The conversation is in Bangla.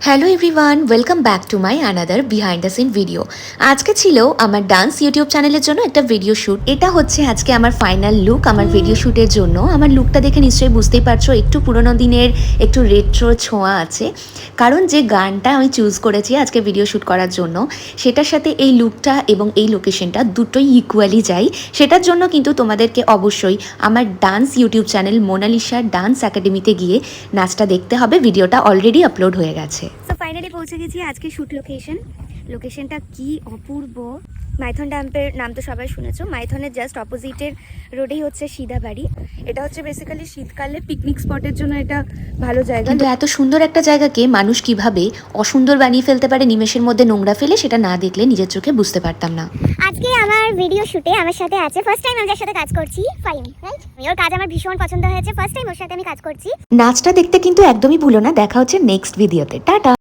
Hello everyone, welcome back to my another behind the scene video. আজকে ছিল আমার ডান্স ইউটিউব চ্যানেলের জন্য একটা ভিডিও শ্যুট। এটা হচ্ছে আজকে আমার ফাইনাল লুক আমার ভিডিও শ্যুটের জন্য। আমার লুকটা দেখে নিশ্চয়ই বুঝতেই পারছো একটু পুরোনো দিনের একটু রেট্রো ছোঁয়া আছে, কারণ যে গানটা আমি চুজ করেছি আজকে ভিডিও শ্যুট করার জন্য সেটার সাথে এই লুকটা এবং এই লোকেশনটা দুটোই ইকুয়ালি যায়। সেটার জন্য কিন্তু তোমাদেরকে অবশ্যই আমার dance YouTube channel Monalisa dance একাডেমিতে গিয়ে নাচটা দেখতে হবে। ভিডিওটা অলরেডি আপলোড হয়ে গেছে। সো ফাইনালি পৌঁছে গেছি আজকে শ্যুট লোকেশনটা কি অপূর্ব। মাইথন ড্যাম্পের নাম তো সবাই শুনেছো। মাইথনের জাস্ট অপোজিটের রোডেই হচ্ছে সিধাবাড়ি। এটা হচ্ছে বেসিক্যালি শীতকালে পিকনিক স্পটের জন্য এটা ভালো জায়গা। কিন্তু এত সুন্দর একটা জায়গাকে মানুষ কিভাবে অসুন্দর বানিয়ে ফেলতে পারে নিমেষের মধ্যে নোংরা ফেলে, সেটা না দেখলে নিজের চোখে বুঝতে পারতাম না। আজকে আমার ভিডিও শুটে আমার সাথে আছে ফার্স্ট টাইম আমি যার সাথে কাজ করছি ফাইম, রাইট? ওর কাজ আমার ভীষণ পছন্দ হয়েছে, ফার্স্ট টাইম ওর সাথে আমি কাজ করছি। নাচটা দেখতে কিন্তু একদমই ভুলো না। দেখা হচ্ছে নেক্সট ভিডিওতে। টাটা।